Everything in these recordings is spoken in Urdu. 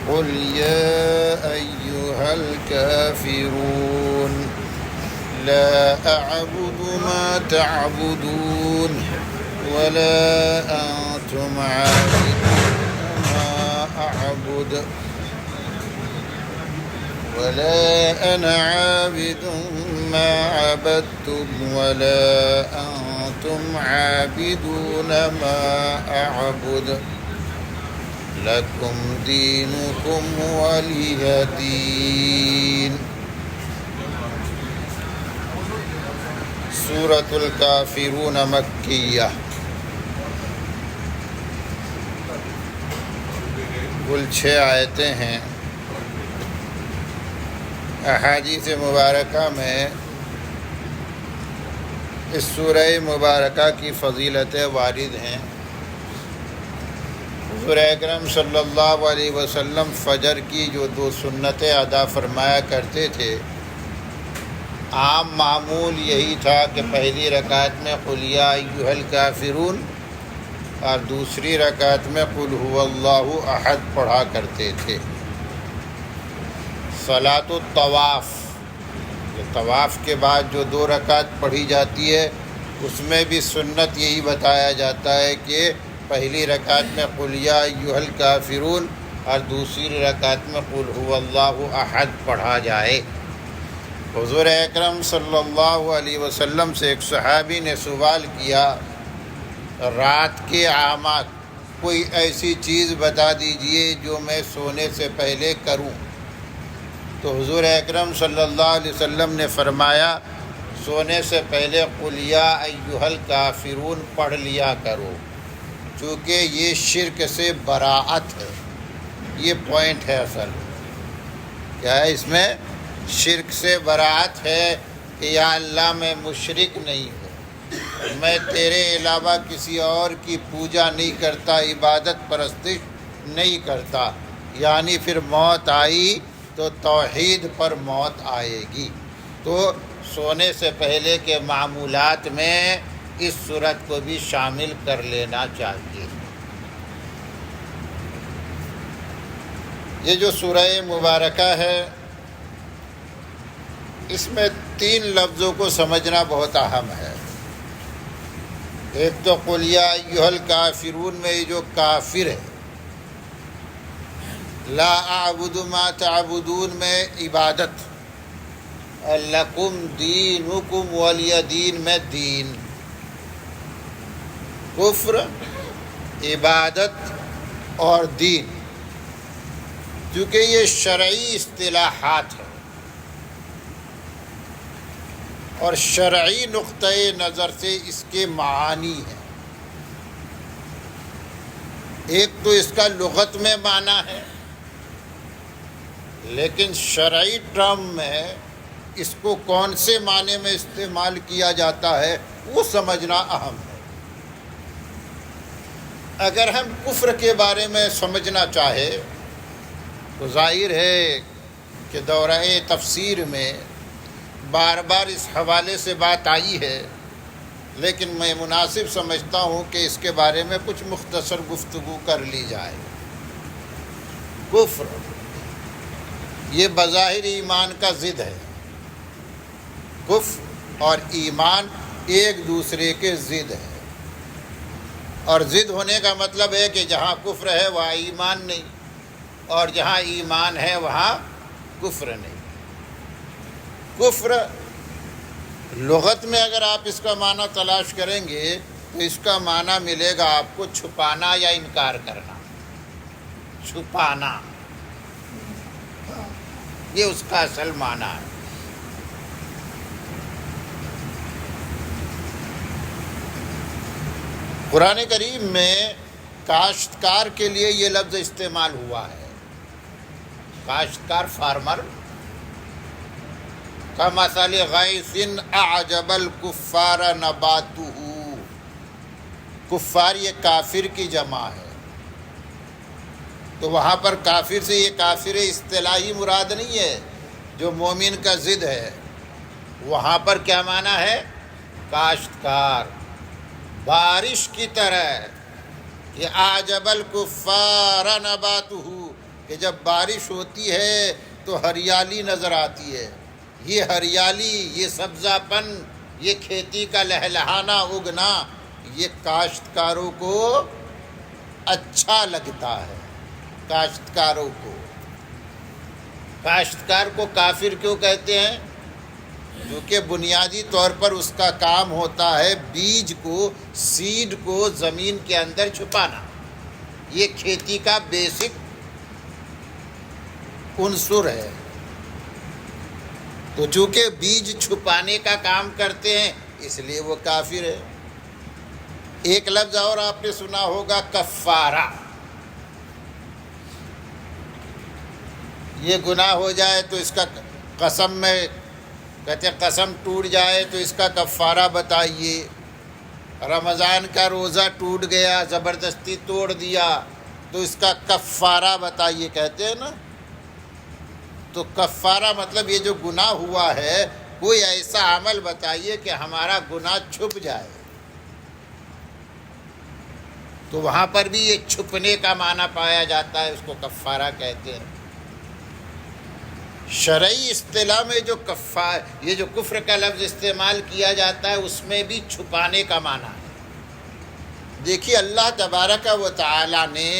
قل يا أيها الكافرون لا أعبد ما تعبدون ولا أنتم عابدون ما أعبد ولا أنا عابد ما عبدتم ولا أنتم عابدون ما أعبد لكم دينكم ولي دين۔ سورۃ الکافرون مکیہ، کل 6 آیتیں ہیں۔ احادیث مبارکہ میں اس سورہ مبارکہ کی فضیلتیں وارد ہیں۔ حضور اکرم صلی اللہ علیہ وسلم فجر کی جو 2 سنتیں ادا فرمایا کرتے تھے، عام معمول یہی تھا کہ پہلی رکعت میں قل یا ایھا الکافرون اور دوسری رکعت میں قل ھو اللہ احد پڑھا کرتے تھے۔ صلاۃ الطواف، طواف کے بعد جو 2 رکعت پڑھی جاتی ہے، اس میں بھی سنت یہی بتایا جاتا ہے کہ پہلی رکعت میں قل یا ایھا الکافرون اور دوسری رکعت میں قل ھو اللہ احد پڑھا جائے۔ حضور اکرم صلی اللہ علیہ وسلم سے ایک صحابی نے سوال کیا، رات کے اعمال کوئی ایسی چیز بتا دیجئے جو میں سونے سے پہلے کروں۔ تو حضور اکرم صلی اللہ علیہ وسلم نے فرمایا، سونے سے پہلے قل یا ایھا الکافرون پڑھ لیا کرو، چونکہ یہ شرک سے براءت ہے۔ یہ پوائنٹ ہے اصل، کیا ہے اس میں؟ شرک سے براءت ہے کہ یا اللہ میں مشرک نہیں ہوں، میں تیرے علاوہ کسی اور کی پوجا نہیں کرتا، عبادت پرستش نہیں کرتا۔ یعنی پھر موت آئی تو توحید پر موت آئے گی۔ تو سونے سے پہلے کے معمولات میں اس صورت کو بھی شامل کر لینا چاہیے۔ یہ جو سورہ مبارکہ ہے، اس میں 3 لفظوں کو سمجھنا بہت اہم ہے۔ ایک تو قل یا ایھا الکافرون میں یہ جو کافر ہے، لا اعبد ما تعبدون میں عبادت، لکم دینکم ولی دین میں دین، کفر، عبادت اور دین، کیونکہ یہ شرعی اصطلاحات ہیں اور شرعی نقطۂ نظر سے اس کے معانی ہیں۔ ایک تو اس کا لغت میں معنی ہے، لیکن شرعی ٹرم میں اس کو کون سے معنی میں استعمال کیا جاتا ہے وہ سمجھنا اہم ہے۔ اگر ہم کفر کے بارے میں سمجھنا چاہے تو ظاہر ہے کہ دورہ تفسیر میں بار بار اس حوالے سے بات آئی ہے، لیکن میں مناسب سمجھتا ہوں کہ اس کے بارے میں کچھ مختصر گفتگو کر لی جائے۔ کفر یہ بظاہر ایمان کا ضد ہے۔ کفر اور ایمان ایک دوسرے کے ضد ہے، اور ضد ہونے کا مطلب ہے کہ جہاں کفر ہے وہاں ایمان نہیں، اور جہاں ایمان ہے وہاں کفر نہیں۔ کفر لغت میں اگر آپ اس کا معنی تلاش کریں گے تو اس کا معنی ملے گا آپ کو چھپانا یا انکار کرنا۔ چھپانا، یہ اس کا اصل معنی ہے۔ قرآن کریم میں کاشتکار کے لیے یہ لفظ استعمال ہوا ہے۔ کاشتکار، فارمر، کمثل غیث اعجب الکفار نباتہ، کفار یہ کافر کی جمع ہے، تو وہاں پر کافر سے یہ کافر اصطلاحی مراد نہیں ہے جو مومن کا ضد ہے۔ وہاں پر کیا معنی ہے؟ کاشتکار، بارش کی طرح کہ اعجب الکفار نباتہ، کہ جب بارش ہوتی ہے تو ہریالی نظر آتی ہے. یہ ہریالی، یہ سبزہ پن، یہ کھیتی کا لہلہانا اگنا، یہ کاشتکاروں کو اچھا لگتا ہے. کاشتکاروں کو، کاشتکار کو کافر کیوں کہتے ہیں؟ کیونکہ بنیادی طور پر اس کا کام ہوتا ہے بیج کو، سیڈ کو زمین کے اندر چھپانا. یہ کھیتی کا بیسک عنصر ہے. تو چونکہ بیج چھپانے کا کام کرتے ہیں اس لیے وہ کافر ہے. ایک لفظ اور آپ نے سنا ہوگا، کفارہ. یہ گناہ ہو جائے تو اس کا قسم میں کہتے ہیں قسم ٹوٹ جائے تو اس کا کفارہ بتائیے. رمضان کا روزہ ٹوٹ گیا، زبردستی توڑ دیا تو اس کا کفارہ بتائیے کہتے ہیں نا. تو کفارہ مطلب یہ جو گناہ ہوا ہے کوئی ایسا عمل بتائیے کہ ہمارا گناہ چھپ جائے. تو وہاں پر بھی یہ چھپنے کا معنی پایا جاتا ہے، اس کو کفارہ کہتے ہیں. شرعی اصطلاح میں جو یہ جو کفر کا لفظ استعمال کیا جاتا ہے اس میں بھی چھپانے کا معنی ہے. دیکھیے اللہ تبارک و تعالی نے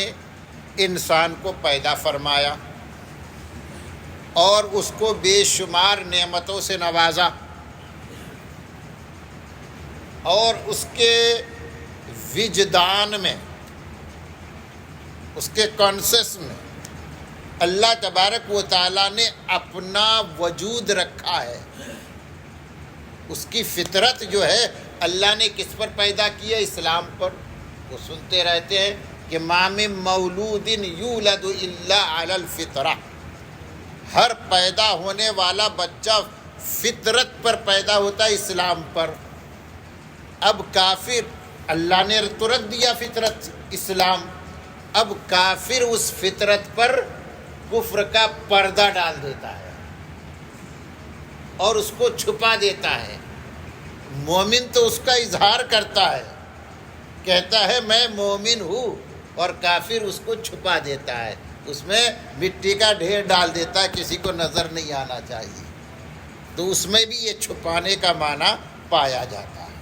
انسان کو پیدا فرمایا اور اس کو بے شمار نعمتوں سے نوازا، اور اس کے وجدان میں، اس کے کانسیس میں اللہ تبارک و تعالیٰ نے اپنا وجود رکھا ہے. اس کی فطرت جو ہے اللہ نے کس پر پیدا کیا؟ اسلام پر. وہ سنتے رہتے ہیں کہ ما من مولود یولد الا علی الفطرہ. ہر پیدا ہونے والا بچہ فطرت پر پیدا ہوتا ہے، اسلام پر. اب کافر، اللہ نے تو رکھ دیا فطرت اسلام، اب کافر اس فطرت پر کفر کا پردہ ڈال دیتا ہے اور اس کو چھپا دیتا ہے. مومن تو اس کا اظہار کرتا ہے، کہتا ہے میں مومن ہوں، اور کافر اس کو چھپا دیتا ہے، اس میں مٹی کا ڈھیر ڈال دیتا ہے، کسی کو نظر نہیں آنا چاہیے. تو اس میں بھی یہ چھپانے کا معنی پایا جاتا ہے.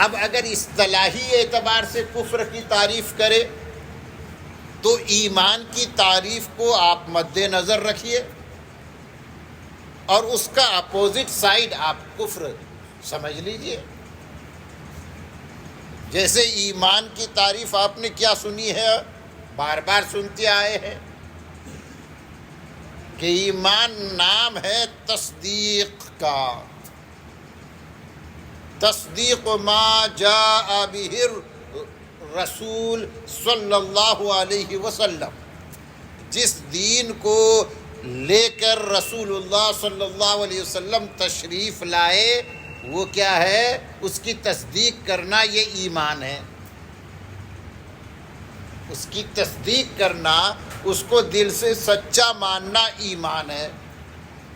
اب اگر اصطلاحی اعتبار سے کفر کی تعریف کرے تو ایمان کی تعریف کو آپ مد نظر رکھیے اور اس کا اپوزٹ سائڈ آپ کفر سمجھ لیجئے. جیسے ایمان کی تعریف آپ نے کیا سنی ہے، بار بار سنتے آئے ہیں کہ ایمان نام ہے تصدیق کا. تصدیق ما جاء بہ رسول صلی اللہ علیہ وسلم. جس دین کو لے کر رسول اللہ صلی اللہ علیہ وسلم تشریف لائے وہ کیا ہے؟ اس کی تصدیق کرنا، یہ ایمان ہے. اس کی تصدیق کرنا، اس کو دل سے سچا ماننا ایمان ہے.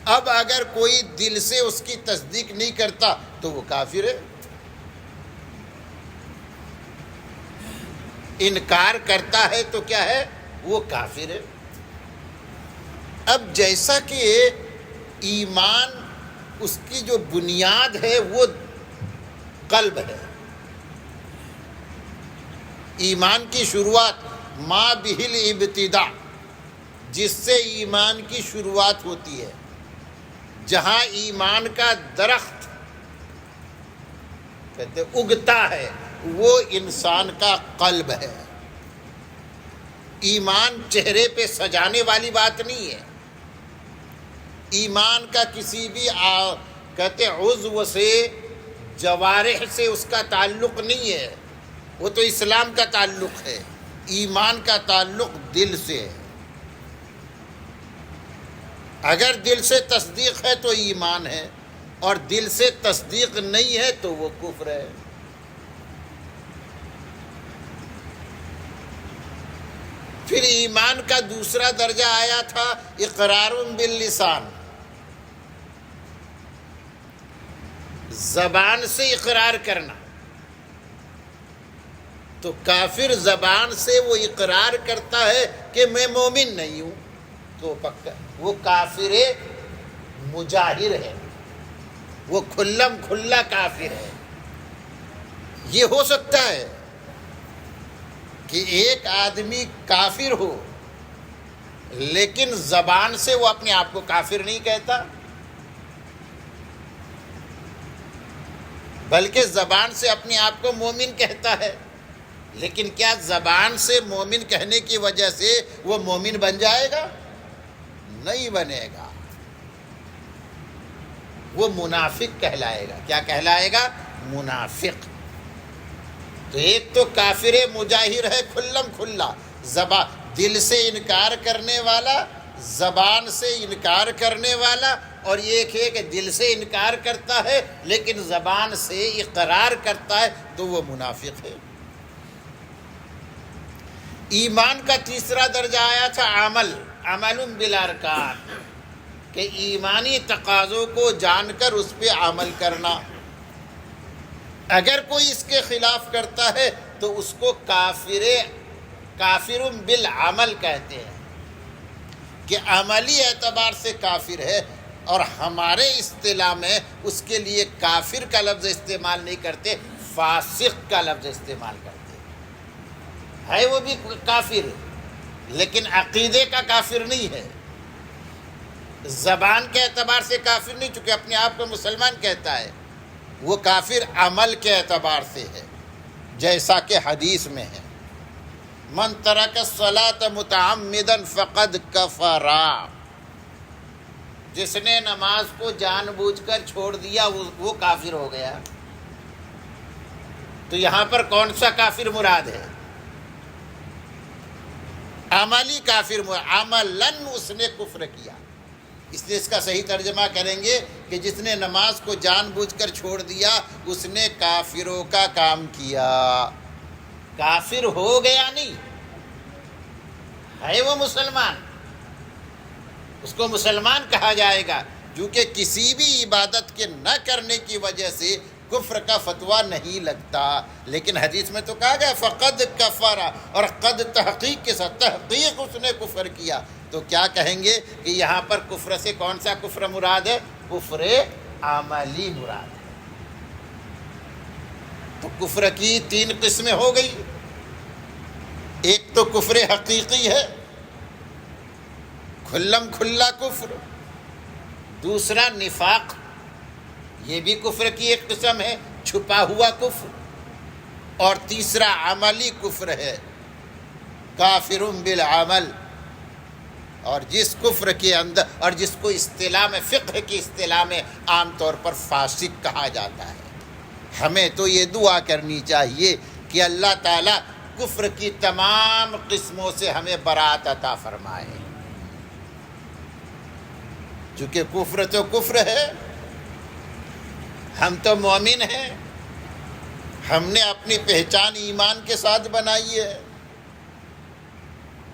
اب اگر کوئی دل سے اس کی تصدیق نہیں کرتا تو وہ کافر ہے. انکار کرتا ہے تو کیا ہے؟ وہ کافر ہے. اب جیسا کہ ایمان اس کی جو بنیاد ہے وہ قلب ہے. ایمان کی شروعات ما بہ الابتداء، جس سے ایمان کی شروعات ہوتی ہے. جہاں ایمان کا درخت کہتے اگتا ہے وہ انسان کا قلب ہے. ایمان چہرے پہ سجانے والی بات نہیں ہے. ایمان کا کسی بھی کہتے عضو سے، جوارح سے اس کا تعلق نہیں ہے، وہ تو اسلام کا تعلق ہے. ایمان کا تعلق دل سے ہے. اگر دل سے تصدیق ہے تو ایمان ہے، اور دل سے تصدیق نہیں ہے تو وہ کفر ہے. پھر ایمان کا دوسرا درجہ آیا تھا اقرار باللسان. زبان سے اقرار کرنا. تو کافر زبان سے وہ اقرار کرتا ہے کہ میں مومن نہیں ہوں، تو پکا وہ کافر مجاہر ہے، وہ کھلم کھلا کافر ہے۔ یہ ہو سکتا ہے کہ ایک آدمی کافر ہو لیکن زبان سے وہ اپنے آپ کو کافر نہیں کہتا، بلکہ زبان سے اپنے آپ کو مومن کہتا ہے، لیکن کیا زبان سے مومن کہنے کی وجہ سے وہ مومن بن جائے گا؟ نہیں بنے گا، وہ منافق کہلائے گا۔ کیا کہلائے گا؟ منافق۔ تو ایک تو کافر مجاہر ہے کھلم کھلا، دل سے انکار کرنے والا، زبان سے انکار کرنے والا، اور ایک ہے کہ دل سے انکار کرتا ہے لیکن زبان سے اقرار کرتا ہے، تو وہ منافق ہے۔ ایمان کا تیسرا درجہ آیا تھا عمل بالارکان، کہ ایمانی تقاضوں کو جان کر اس پہ عمل کرنا۔ اگر کوئی اس کے خلاف کرتا ہے تو اس کو کافر بالعمل کہتے ہیں، کہ عملی اعتبار سے کافر ہے، اور ہمارے اصطلاح میں اس کے لیے کافر کا لفظ استعمال نہیں کرتے، فاسق کا لفظ استعمال کرتے ہے۔ وہ بھی کافر لیکن عقیدے کا کافر نہیں ہے، زبان کے اعتبار سے کافر نہیں، چونکہ اپنے آپ کو مسلمان کہتا ہے، وہ کافر عمل کے اعتبار سے ہے، جیسا کہ حدیث میں ہے، من ترک الصلاۃ متعمدا فقد کفر، جس نے نماز کو جان بوجھ کر چھوڑ دیا وہ کافر ہو گیا۔ تو یہاں پر کون سا کافر مراد ہے؟ عملی کافر مراد، عملاً اس نے کفر کیا۔ اس لیے اس کا صحیح ترجمہ کریں گے کہ جس نے نماز کو جان بوجھ کر چھوڑ دیا اس نے کافروں کا کام کیا، کافر ہو گیا نہیں ہے، وہ مسلمان، اس کو مسلمان کہا جائے گا، کیونکہ کسی بھی عبادت کے نہ کرنے کی وجہ سے کفر کا فتویٰ نہیں لگتا۔ لیکن حدیث میں تو کہا گیا فقد کفر، اور قد تحقیق کے ساتھ، تحقیق اس نے کفر کیا۔ تو کیا کہیں گے کہ یہاں پر کفر سے کون سا کفر مراد ہے؟ کفر عملی مراد ہے۔ تو کفر کی 3 قسمیں ہو گئی، ایک تو کفر حقیقی ہے، کھلم کھلا کفر، دوسرا نفاق، یہ بھی کفر کی ایک قسم ہے، چھپا ہوا کفر، اور تیسرا عملی کفر ہے، کافر بالعمل، اور جس کفر کے اندر، اور جس کو اصطلاح میں، فقہ کی اصطلاح میں عام طور پر فاسق کہا جاتا ہے۔ ہمیں تو یہ دعا کرنی چاہیے کہ اللہ تعالیٰ کفر کی تمام قسموں سے ہمیں برات عطا فرمائے، چونکہ کفر تو کفر ہے، ہم تو مومن ہیں، ہم نے اپنی پہچان ایمان کے ساتھ بنائی ہے،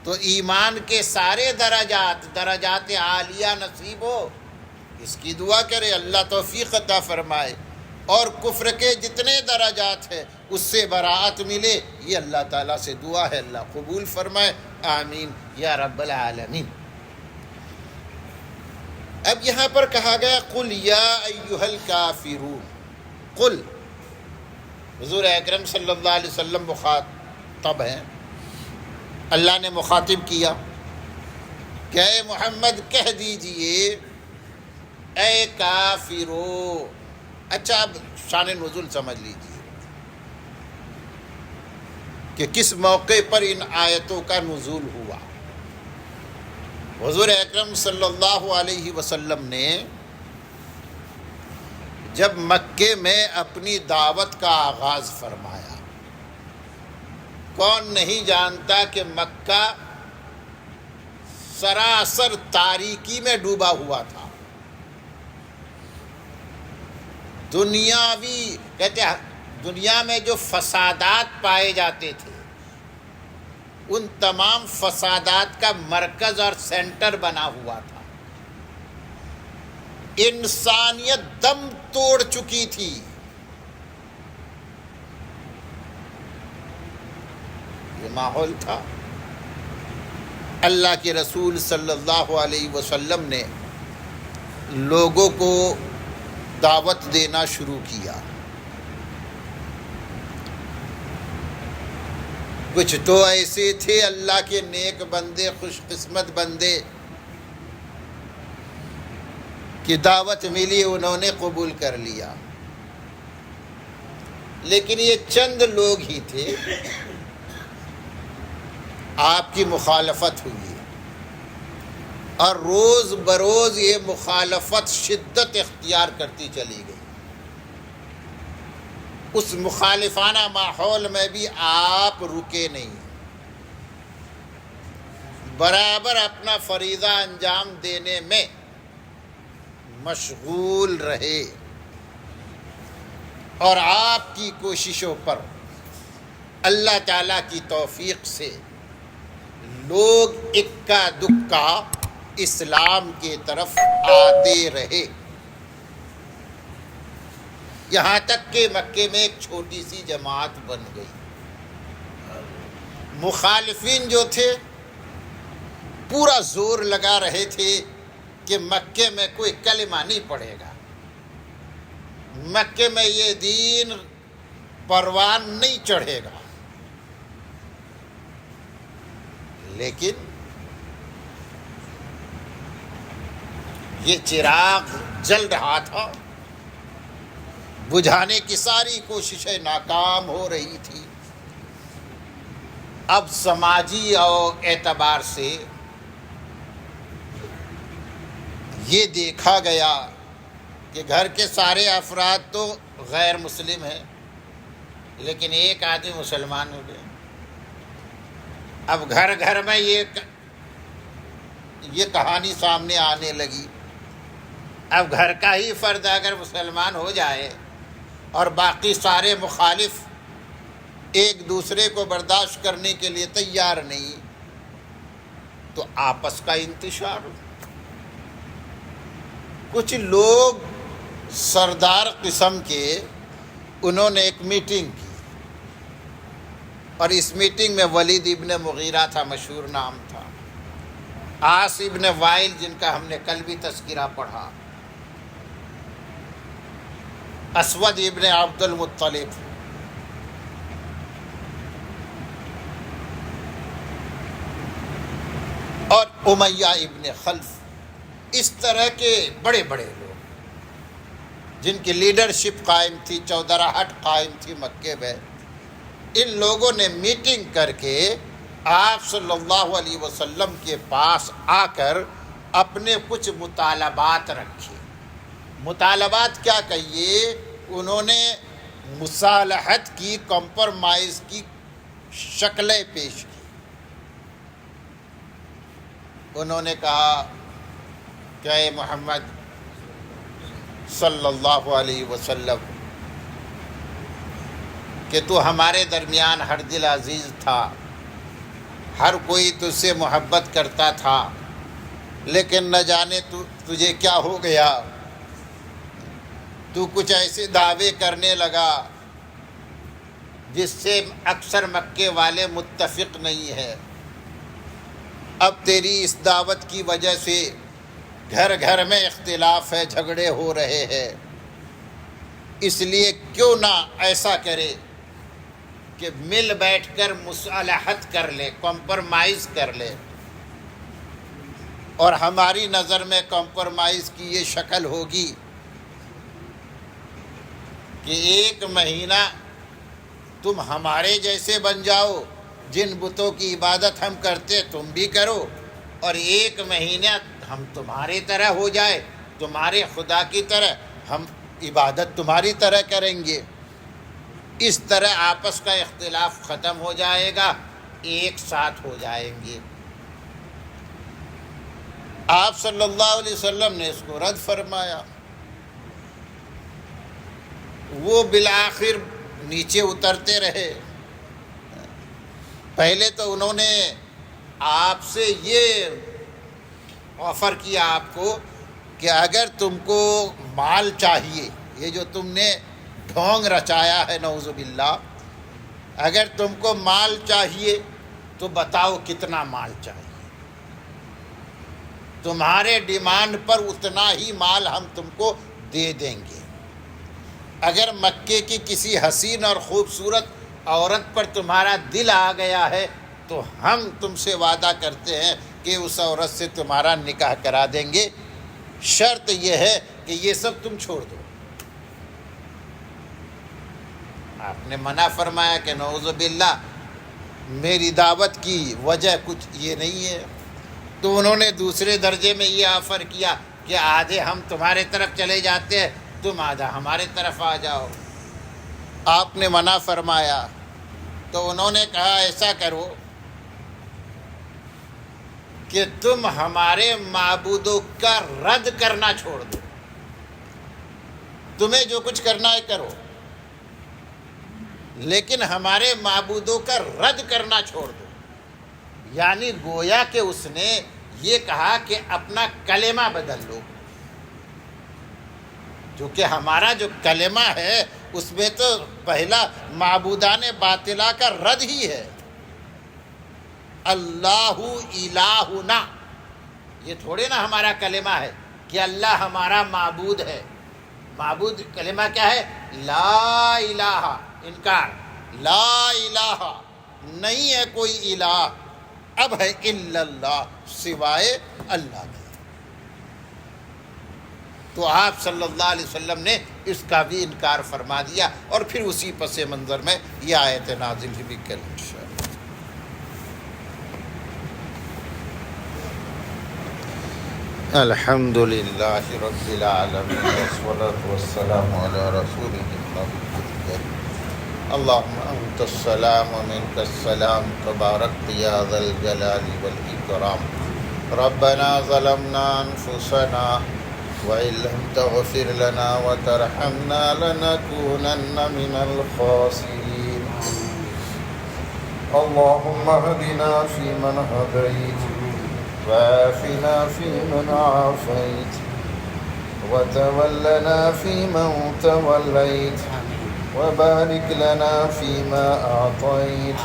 تو ایمان کے سارے درجات عالیہ نصیب ہو، اس کی دعا کرے اللہ توفیق عطا فرمائے، اور کفر کے جتنے درجات ہیں اس سے براعت ملے، یہ اللہ تعالیٰ سے دعا ہے، اللہ قبول فرمائے، آمین یا رب العالمین۔ اب یہاں پر کہا گیا قل یا ایھا الکافرون، قل، حضور اکرم صلی اللہ علیہ وسلم مخاطب ہیں، اللہ نے مخاطب کیا کہ اے محمد کہہ دیجئے اے کافرو۔ اچھا اب شان نزول سمجھ لیجئے کہ کس موقع پر ان آیتوں کا نزول ہوا۔ حضور اکرم صلی اللہ علیہ وسلم نے جب مکے میں اپنی دعوت کا آغاز فرمایا، کون نہیں جانتا کہ مکہ سراسر تاریکی میں ڈوبا ہوا تھا، دنیاوی کہتے ہیں دنیا میں جو فسادات پائے جاتے تھے ان تمام فسادات کا مرکز اور سینٹر بنا ہوا تھا، انسانیت دم توڑ چکی تھی، یہ ماحول تھا۔ اللہ کے رسول صلی اللہ علیہ وسلم نے لوگوں کو دعوت دینا شروع کیا۔ کچھ تو ایسے تھے اللہ کے نیک بندے، خوش قسمت بندے کہ دعوت ملی انہوں نے قبول کر لیا، لیکن یہ چند لوگ ہی تھے، آپ کی مخالفت ہوئی اور روز بروز یہ مخالفت شدت اختیار کرتی چلی گئی۔ اس مخالفانہ ماحول میں بھی آپ رکے نہیں، برابر اپنا فریضہ انجام دینے میں مشغول رہے، اور آپ کی کوششوں پر اللہ تعالیٰ کی توفیق سے لوگ اکا دکا اسلام کی طرف آتے رہے، یہاں تک کہ مکے میں ایک چھوٹی سی جماعت بن گئی۔ مخالفین جو تھے پورا زور لگا رہے تھے کہ مکے میں کوئی کلمہ نہیں پڑھے گا، مکے میں یہ دین پروان نہیں چڑھے گا، لیکن یہ چراغ جل رہا تھا، بجھانے کی ساری کوششیں ناکام ہو رہی تھی۔ اب سماجی اور اعتبار سے یہ دیکھا گیا کہ گھر کے سارے افراد تو غیر مسلم ہیں، لیکن ایک آدمی مسلمان ہو گیا۔ اب گھر گھر میں یہ کہانی سامنے آنے لگی۔ اب گھر کا ہی فرد اگر مسلمان ہو جائے اور باقی سارے مخالف ایک دوسرے کو برداشت کرنے کے لیے تیار نہیں، تو آپس کا انتشار۔ کچھ لوگ سردار قسم کے انہوں نے ایک میٹنگ کی، اور اس میٹنگ میں ولید ابن مغیرہ تھا، مشہور نام تھا، عاص ابن وائل جن کا ہم نے کل بھی تذکرہ پڑھا، اسود ابن عبد المطلب، اور امیہ ابن خلف، اس طرح کے بڑے بڑے لوگ جن کی لیڈرشپ قائم تھی، چودراہٹ قائم تھی مکے میں، ان لوگوں نے میٹنگ کر کے آپ صلی اللہ علیہ وسلم کے پاس آ کر اپنے کچھ مطالبات رکھے۔ مطالبات کیا کہیے، انہوں نے مصالحت کی، کمپرمائز کی شکلیں پیش کی۔ انہوں نے کہا کہ اے محمد صلی اللہ علیہ وسلم کہ تو ہمارے درمیان ہر دل عزیز تھا، ہر کوئی تجھ سے محبت کرتا تھا، لیکن نہ جانے تجھے کیا ہو گیا، تو کچھ ایسے دعوے کرنے لگا جس سے اکثر مکے والے متفق نہیں ہیں۔ اب تیری اس دعوت کی وجہ سے گھر گھر میں اختلاف ہے، جھگڑے ہو رہے ہیں، اس لیے کیوں نہ ایسا کرے کہ مل بیٹھ کر مصالحت کر لے، کمپرمائز کر لے۔ اور ہماری نظر میں کمپرمائز کی یہ شکل ہوگی کہ 1 مہینہ تم ہمارے جیسے بن جاؤ، جن بتوں کی عبادت ہم کرتے تم بھی کرو، اور 1 مہینہ ہم تمہاری طرح ہو جائے، تمہارے خدا کی طرح، ہم عبادت تمہاری طرح کریں گے۔ اس طرح آپس کا اختلاف ختم ہو جائے گا، ایک ساتھ ہو جائیں گے۔ آپ صلی اللہ علیہ وسلم نے اس کو رد فرمایا۔ وہ بالآخر نیچے اترتے رہے۔ پہلے تو انہوں نے آپ سے یہ آفر کیا آپ کو کہ اگر تم کو مال چاہیے، یہ جو تم نے ڈھونگ رچایا ہے نعوذ باللہ، اگر تم کو مال چاہیے تو بتاؤ کتنا مال چاہیے، تمہارے ڈیمانڈ پر اتنا ہی مال ہم تم کو دے دیں گے۔ اگر مکے کی کسی حسین اور خوبصورت عورت پر تمہارا دل آ گیا ہے تو ہم تم سے وعدہ کرتے ہیں کہ اس عورت سے تمہارا نکاح کرا دیں گے، شرط یہ ہے کہ یہ سب تم چھوڑ دو۔ آپ نے منع فرمایا کہ نعوذ باللہ میری دعوت کی وجہ کچھ یہ نہیں ہے، تو انہوں نے دوسرے درجے میں یہ آفر کیا کہ آدھے ہم تمہارے طرف چلے جاتے ہیں، تم آدھا ہمارے طرف آ جاؤ۔ آپ نے منع فرمایا تو انہوں نے کہا ایسا کرو کہ تم ہمارے معبودوں کا رد کرنا چھوڑ دو، تمہیں جو کچھ کرنا ہے کرو، لیکن ہمارے معبودوں کا رد کرنا چھوڑ دو۔ یعنی گویا کہ اس نے یہ کہا کہ اپنا کلمہ بدل لو، جو کہ ہمارا جو کلمہ ہے اس میں تو پہلا معبودان باطلہ کا رد ہی ہے، اللہ الہنا، یہ تھوڑے نا ہمارا کلمہ ہے کہ اللہ ہمارا معبود ہے۔ معبود کلمہ کیا ہے؟ لا الہ، انکار، لا الہ، نہیں ہے کوئی الہ، اب ہے الا اللہ، سوائے اللہ کے۔ تو آپ صلی اللہ علیہ وسلم نے اس کا بھی انکار فرما دیا، اور پھر اسی پس منظر میں یہ آیت نازل ہوئی کل انشاءاللہ۔ الحمد للہ رب العالمین والصلاة والسلام علی رسولہ النبی۔ اللہم انت السلام ومنک السلام تبارک یا ذا الجلال والاکرام۔ ربنا ظلمنا انفسنا وإن لم تغفر لنا وترحمنا لنكونن من الخاسرين۔ اللهم اهدنا فيمن هديت وعافنا فيمن عافيت وتولنا فيمن توليت وبارك لنا فيما أعطيت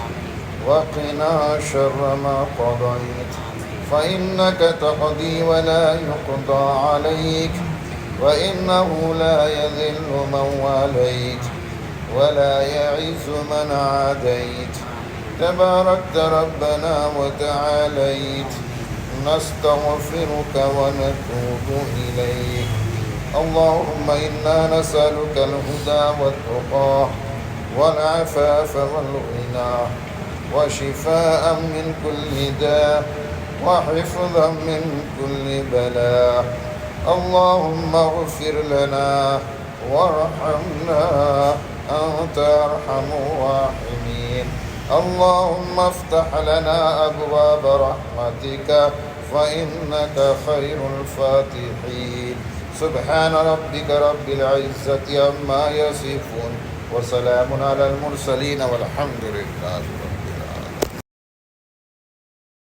وقنا شر ما قضيت، فإنك تقضي ولا يقضى عليك وإنه لا يذل من واليت ولا يعز من عاديت، تباركت ربنا وتعاليت، نستغفرك ونتوب إليك۔ اللهم إنا نسألك الهدى والتقى والعفاف والغنى وشفاء من كل داء وحفظا من كل بلاء۔ اللهم اغفر لنا وارحمنا أنت أرحم الراحمين۔ اللهم افتح لنا أبواب رحمتك فإنك خير الفاتحين۔ سبحان ربك رب العزة عما يصفون وسلام على المرسلين والحمد لله۔